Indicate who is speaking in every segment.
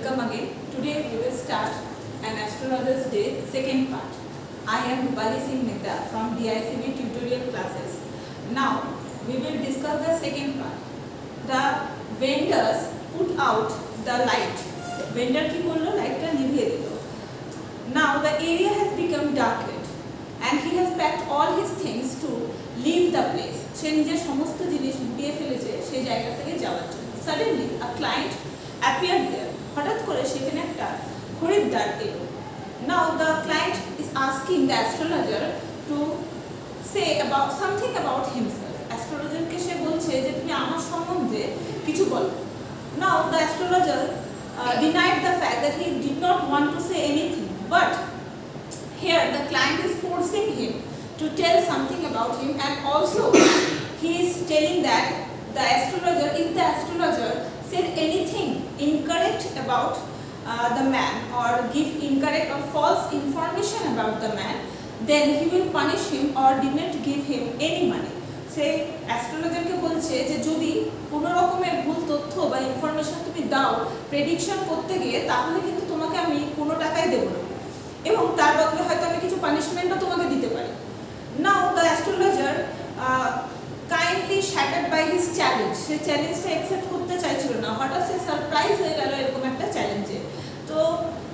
Speaker 1: welcome again. Today we will start an astrologer's day second part. I am Rupali Singh Mehta from DICB tutorial classes. Now we will discuss the second part. The vendors put out the light. Vendor ki korlo light ta nibhiye dilo. Now the area has become darkened and he has packed all his things to leave the place. সে নিজের সমস্ত জিনিস গুটিয়ে ফেলেছে সেই জায়গা থেকে যাওয়ার জন্য। Suddenly a client appeared there. হঠাৎ করে সেখানে একটা খরিদ্দার এলো। Now the client is asking the astrologer to say about something about himself. Astrologer কে সে বলছে যে তুমি আমার সম্বন্ধে কিছু বলো। Now the astrologer denied the fact that he did not want to say anything, but here the client is forcing him to tell something about him, and also he is telling that the astrologer said anything incorrect about the man or give incorrect or false information about the man, then he will punish him or did not give him any money. সে অ্যাস্ট্রোলজারকে বলছে যে যদি কোনো রকমের ভুল তথ্য বা information তুমি দাও প্রেডিকশন করতে গিয়ে, তাহলে কিন্তু তোমাকে আমি কোনো টাকাই দেবো না এবং তার বদলে হয়তো আমি কিছু পানিশমেন্টও তোমাকে দিতে পারি। Now the astrologer kindly shattered by his challenge. সে চ্যালেঞ্জটা অ্যাকসেপ্ট করতে চাইছিল না, হঠাৎ সে সারপ্রাইজ হয়ে গেল এরকম একটা চ্যালেঞ্জে। তো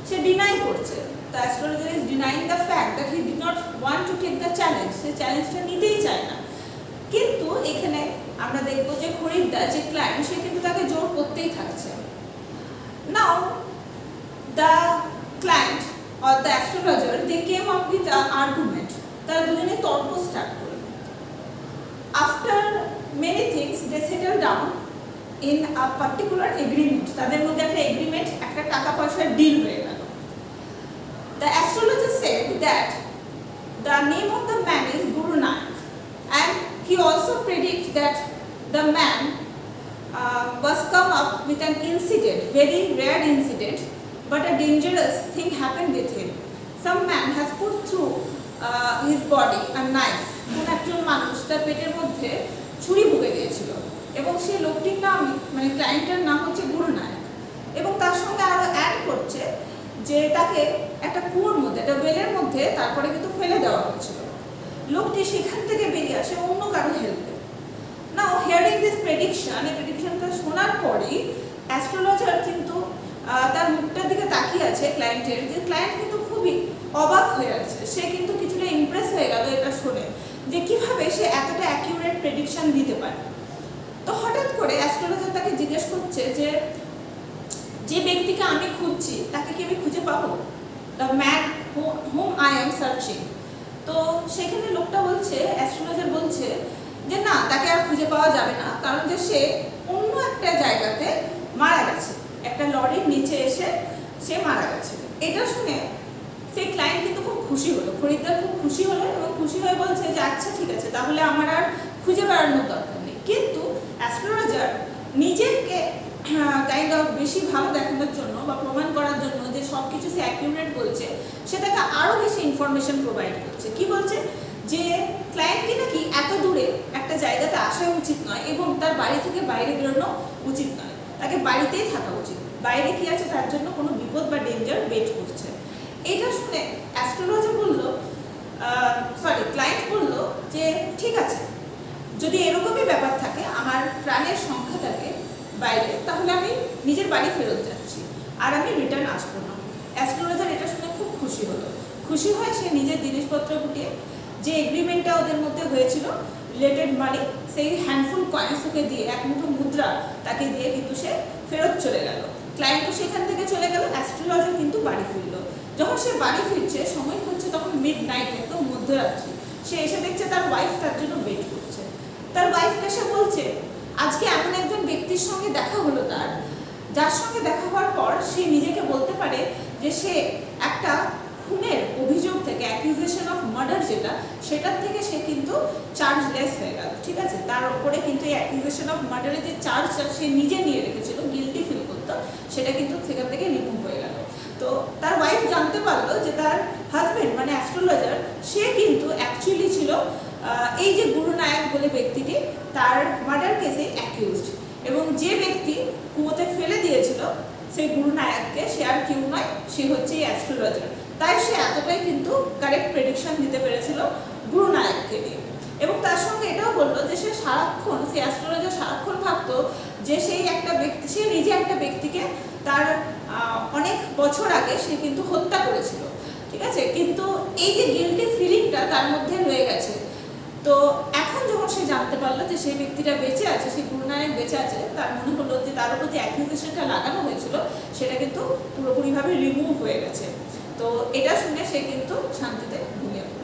Speaker 1: সে ডিনাই করছে। The astrologer is denying the fact that he did not want to take the challenge. সে চ্যালেঞ্জটা নিতেই চায় না। কিন্তু এখানে আমরা দেখব যে খরিদ্দার যে ক্লায়েন্ট সে কিন্তু তাকে জোর করতেই থাকছে। Now the client or the astrologer they came up with an argument. তারা দুজনে তর্ক স্টার্ট করল। After many things they settled down in a particular agreement. তাদের মধ্যে একটা এগ্রিমেন্ট, একটা টাকা পয়সার ডিল হয়ে গেল। The astrologer said that the name of the man is Guru Nanak, and he also predicts that the man was come up with an incident, very rare incident, but a dangerous thing happened with him. Some man has put through his body a knife. কোন একজন মানুষ তার পেটের মধ্যে ছুরি ঢুকে দিয়েছিল এবং সেই লোকটির নাম মানে ক্লায়েন্টের নাম হচ্ছে গুরু নায়ক, এবং তার সঙ্গে আরো অ্যাড করছে যে তাকে একটা কুয়োর মধ্যে, একটা ওয়েলের মধ্যে তারপরে কিন্তু ফেলে দেওয়া হয়েছিল। লোকটি সেখান থেকে বেরিয়ে আসে অন্য কারো হেল্পে। নাও হিয়ারিং দিস প্রেডিকশন, এই প্রেডিকশনটা শোনার পরেই অ্যাস্ট্রোলজার কিন্তু তার মুখটার দিকে তাকিয়ে আছে ক্লায়েন্টের, যে ক্লায়েন্ট কিন্তু খুবই অবাক হয়ে আছে। সে কিন্তু কিছুটা ইমপ্রেস হয়ে গেল এটা শুনে যে কিভাবে সে এতটা অ্যাকিউরেট প্রেডিকশন দিতে পারে। তো হঠাৎ করে অ্যাস্ট্রোলজার তাকে জিজ্ঞেস করছে যে যে ব্যক্তিকে আমি খুঁজছি তাকে কি আমি খুঁজে পাবো? The man hmm I am searching. তো সেখানে লোকটা বলছে, অ্যাস্ট্রোলজার বলছে যে না, তাকে আর খুঁজে পাওয়া যাবে না, কারণ যে সে অন্য একটা জায়গাতে মারা গেছে, একটা লরির নিচে এসে সে মারা গেছে। এটা শুনে সেই ক্লায়েন্ট কিন্তু খুব খুশি হলো, খরিদ্দার খুব খুশি হলো এবং খুশি হয়ে বলছে যে আচ্ছা ঠিক আছে, তাহলে আমার আর খুঁজে বেড়ানোর দরকার নেই। কিন্তু অ্যাস্ট্রোলজার নিজেকে কাইন্ড অফ বেশি ভালো দেখানোর জন্য বা প্রমাণ করার জন্য যে সব কিছু সে অ্যাকিউরেট বলছে, সে তাকে আরও বেশি ইনফরমেশন প্রোভাইড করছে। কি বলছে যে ক্লায়েন্টকে নাকি এত দূরে একটা জায়গাতে আসা উচিত নয় এবং তার বাড়ি থেকে বাইরে বেরোনো উচিত নয়, তাকে বাড়িতেই থাকা উচিত। বাইরে কি আছে তার জন্য কোনো বিপদ বা ডেঞ্জার ওয়েট করছে। এটা শুনে অ্যাস্ট্রোলজার বলল, ক্লায়েন্ট বলল যে ঠিক আছে, যদি এরকমই ব্যাপার থাকে, আমার প্রাণের সংখ্যা থাকে বাইরে, তাহলে আমি নিজের বাড়ি ফেরত যাচ্ছি আর আমি রিটার্ন আসবো না। অ্যাস্ট্রোলজার এটা শুনে খুব খুশি হলো। খুশি হয়ে সে নিজের জিনিসপত্র গুটিয়ে যে এগ্রিমেন্টটা ওদের মধ্যে হয়েছিল রিলেটেড মানি, সেই হ্যান্ডফুল কয়েন্স ওকে দিয়ে, এক মুঠো মুদ্রা তাকে দিয়ে কিন্তু সে ফেরত চলে গেল। ক্লায়েন্টও সেখান থেকে চলে গেল, অ্যাস্ট্রোলজার কিন্তু বাড়ি ফিরল। যখন সে বাড়ি ফিরছে, সময় হচ্ছে তখন মিড নাইট, একদম মধ্যরাত্রি। সে এসে দেখছে তার ওয়াইফ তার জন্য ওয়েট করছে। তার ওয়াইফকে সে বলছে আজকে এমন একজন ব্যক্তির সঙ্গে দেখা হলো তার, যার সঙ্গে দেখা হওয়ার পর সে নিজেকে বলতে পারে যে সে একটা খুনের অভিযোগ থেকে, অ্যাকিউজেশন অফ মার্ডার যেটা, সেটার থেকে সে কিন্তু চার্জলেস হয়ে গেল। ঠিক আছে, তার উপরে কিন্তু এই অ্যাকিউজেশন অফ মার্ডারের যে চার্জটা সে নিজে নিয়ে রেখেছিল, গিল্টি ফিল করতো, সেটা কিন্তু সেখান থেকে রিমুভ হয়ে গেল। তো তার ওয়াইফ জানতে পারলো যে তার হাজবেন্ড মানে অ্যাস্ট্রোলজার, সে কিন্তু অ্যাকচুয়ালি ছিল এই যে গুরু নায়ক বলে ব্যক্তিটি, তার মার্ডার কেসে অ্যাকিউজড, এবং যে ব্যক্তি কুয়োতে ফেলে দিয়েছিল সেই গুরুনায়ককে, সে আর কেউ নয়, সে হচ্ছে এই অ্যাস্ট্রোলজার। তাই সে এতটাই কিন্তু কারেক্ট প্রেডিকশন দিতে পেরেছিল গুরুনায়ককে নিয়ে। এবং তার সঙ্গে এটাও বললো যে সে সারাক্ষণ, সে অ্যাস্ট্রোলজার সারাক্ষণ ভাবতো যে সেই একটা ব্যক্তি, সে নিজে একটা ব্যক্তিকে তার অনেক বছর আগে সে কিন্তু হত্যা করেছিল, ঠিক আছে, কিন্তু এই যে গিল্টি ফিলিংটা তার মধ্যে রয়ে গেছে। তো এখন যখন সে জানতে পারলো যে সেই ব্যক্তিটা বেঁচে আছে, সেই গুরুনায়ক বেঁচে আছে, তার মনে হলো যে তার উপর যে অ্যাকিউজেশনটা লাগানো হয়েছিল সেটা কিন্তু পুরোপুরিভাবে রিমুভ হয়ে গেছে। তো এটা শুনে সে কিন্তু শান্তিতে ঘুমিয়ে পড়ে।